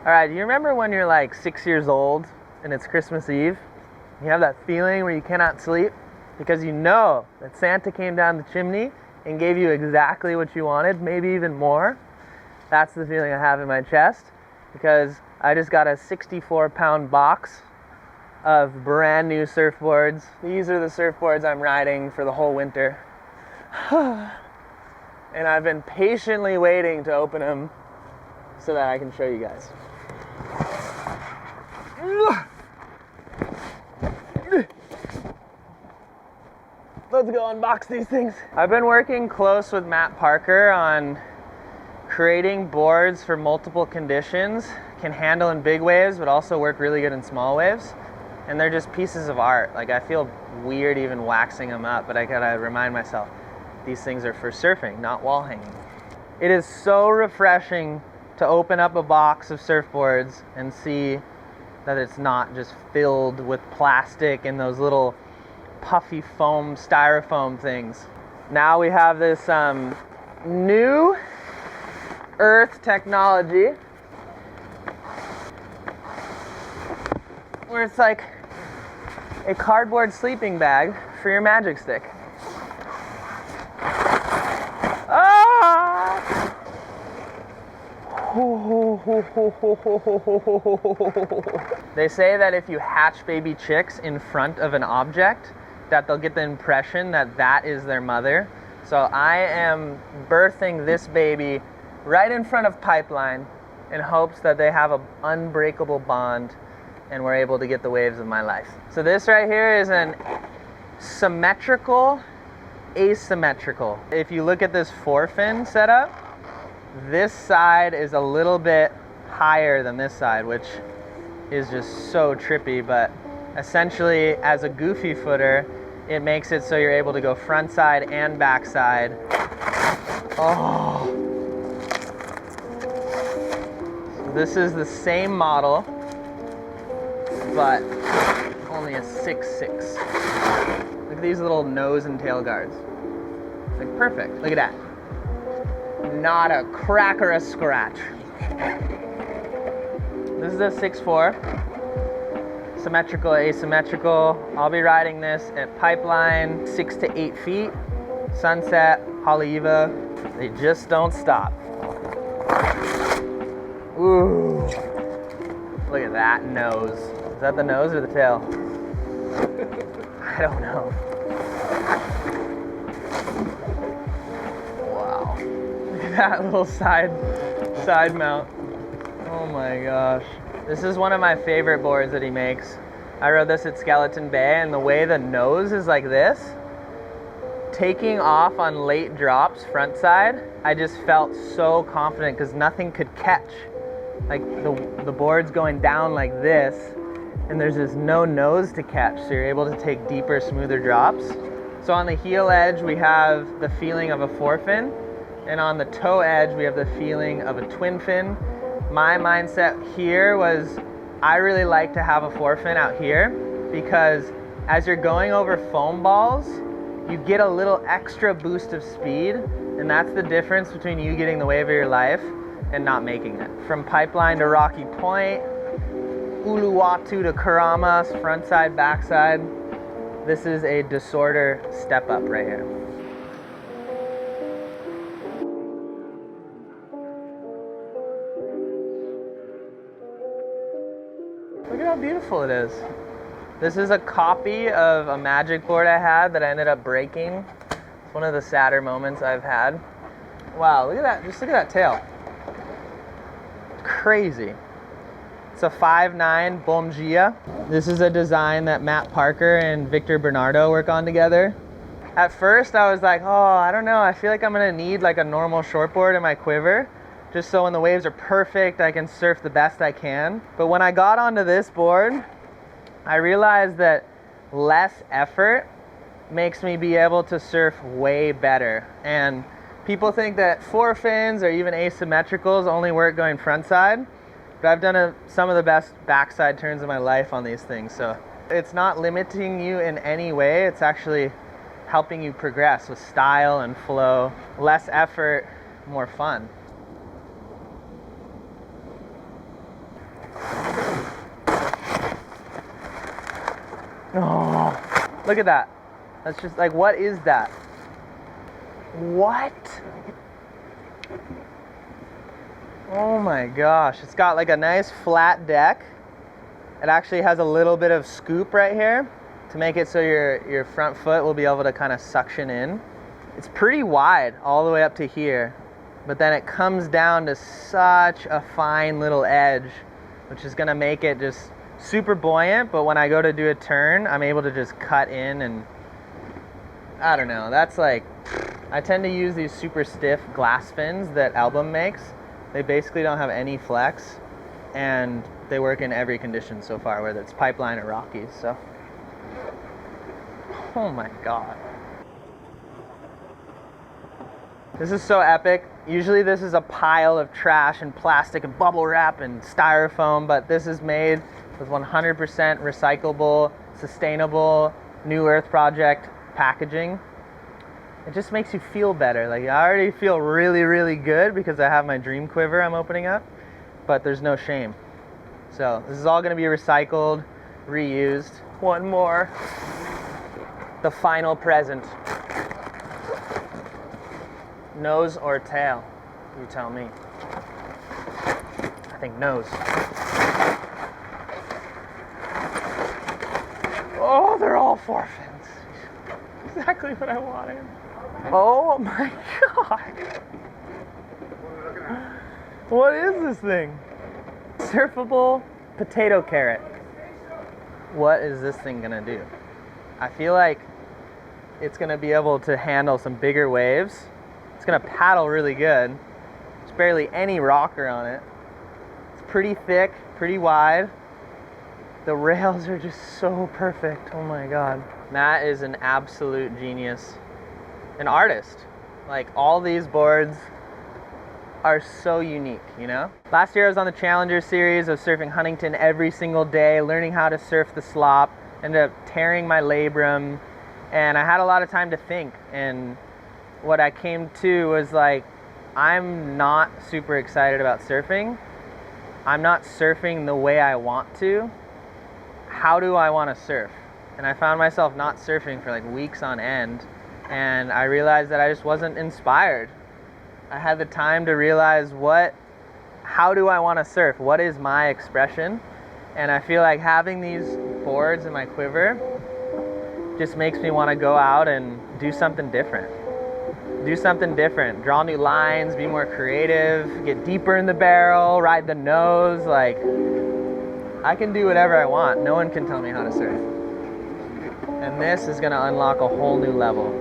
All right, do you remember when you're like 6 years old and it's Christmas Eve? You have that feeling where you cannot sleep because you know that Santa came down the chimney and gave you exactly what you wanted, maybe even more. That's the feeling I have in my chest because I just got a 64-pound box of brand new surfboards. These are the surfboards I'm riding for the whole winter. And I've been patiently waiting to open them so that I can show you guys. Let's go unbox these things. I've been working close with Matt Parker on creating boards for multiple conditions, can handle in big waves but also work really good in small waves. And they're just pieces of art. Like, I feel weird even waxing them up, but I gotta remind myself, these things are for surfing, not wall hanging. It is so refreshing to open up a box of surfboards and see that it's not just filled with plastic and those little puffy foam, styrofoam things. Now we have this new earth technology where it's like a cardboard sleeping bag for your magic stick. Ah! They say that if you hatch baby chicks in front of an object, that they'll get the impression that that is their mother. So I am birthing this baby right in front of Pipeline in hopes that they have an unbreakable bond and we're able to get the waves of my life. So this right here is an symmetrical, asymmetrical. If you look at this forefin setup, this side is a little bit higher than this side, which is just so trippy, but essentially as a goofy footer, it makes it so you're able to go front side and back side. Oh. So this is the same model, but only a 6'6". Look at these little nose and tail guards. Like, perfect. Look at that. Not a crack or a scratch. This is a 6'4". Symmetrical, asymmetrical. I'll be riding this at Pipeline, 6 to 8 feet. Sunset, Haleiwa. They just don't stop. Ooh. Look at that nose. Is that the nose or the tail? I don't know. Wow. Look at that little side mount. Oh my gosh. This is one of my favorite boards that he makes. I rode this at Skeleton Bay, and the way the nose is like this, taking off on late drops front side, I just felt so confident because nothing could catch. Like the board's going down like this, and there's just no nose to catch, so you're able to take deeper, smoother drops. So on the heel edge, we have the feeling of a forefin, and on the toe edge, we have the feeling of a twin fin. My mindset here was I really like to have a forefin out here because as you're going over foam balls, you get a little extra boost of speed, and that's the difference between you getting the wave of your life and not making it. From Pipeline to Rocky Point, Uluwatu to Karamas, front side, back side, this is a disorder step up right here. Look at how beautiful it is. This is a copy of a magic board I had that I ended up breaking. It's one of the sadder moments I've had. Wow, look at that. Just look at that tail. Crazy. It's a 5'9" Bomgia. This is a design that Matt Parker and Victor Bernardo work on together. At first I was like, oh, I don't know. I feel like I'm gonna need like a normal shortboard in my Quiver, just so when the waves are perfect, I can surf the best I can. But when I got onto this board, I realized that less effort makes me be able to surf way better. And people think that forefins or even asymmetricals only work going front side, but I've done some of the best backside turns of my life on these things. So it's not limiting you in any way. It's actually helping you progress with style and flow. Less effort, more fun. Oh, look at that. That's just like, what is that? What? Oh my gosh. It's got like a nice flat deck. It actually has a little bit of scoop right here to make it so your front foot will be able to kind of suction in. It's pretty wide all the way up to here, but then it comes down to such a fine little edge, which is gonna make it just super buoyant, but when I go to do a turn, I'm able to just cut in, and I don't know, that's like, I tend to use these super stiff glass fins that Album makes. They basically don't have any flex, and they work in every condition so far, whether it's pipeline or Rockies, so. Oh my God. This is so epic. Usually this is a pile of trash and plastic and bubble wrap and styrofoam, but this is made with 100% recyclable, sustainable, New Earth Project packaging. It just makes you feel better. Like, I already feel really, really good because I have my dream quiver I'm opening up, but there's no shame. So this is all gonna be recycled, reused. One more. The final present. Nose or tail? You tell me. I think nose. Oh, they're all 4 fins. Exactly what I wanted. Oh my God. What is this thing? Surfable potato carrot. What is this thing gonna do? I feel like it's gonna be able to handle some bigger waves. It's gonna paddle really good. There's barely any rocker on it. It's pretty thick, pretty wide. The rails are just so perfect. Oh my God. Matt is an absolute genius. An artist. Like, all these boards are so unique, you know? Last year I was on the Challenger series of surfing Huntington every single day, learning how to surf the slop, ended up tearing my labrum, and I had a lot of time to think, and what I came to was like, I'm not super excited about surfing. I'm not surfing the way I want to. How do I want to surf? And I found myself not surfing for like weeks on end, and I realized that I just wasn't inspired. I had the time to realize how do I want to surf? What is my expression? And I feel like having these boards in my quiver just makes me want to go out and do something different. Do something different. Draw new lines, be more creative, get deeper in the barrel, ride the nose. Like, I can do whatever I want. No one can tell me how to surf. And this is going to unlock a whole new level.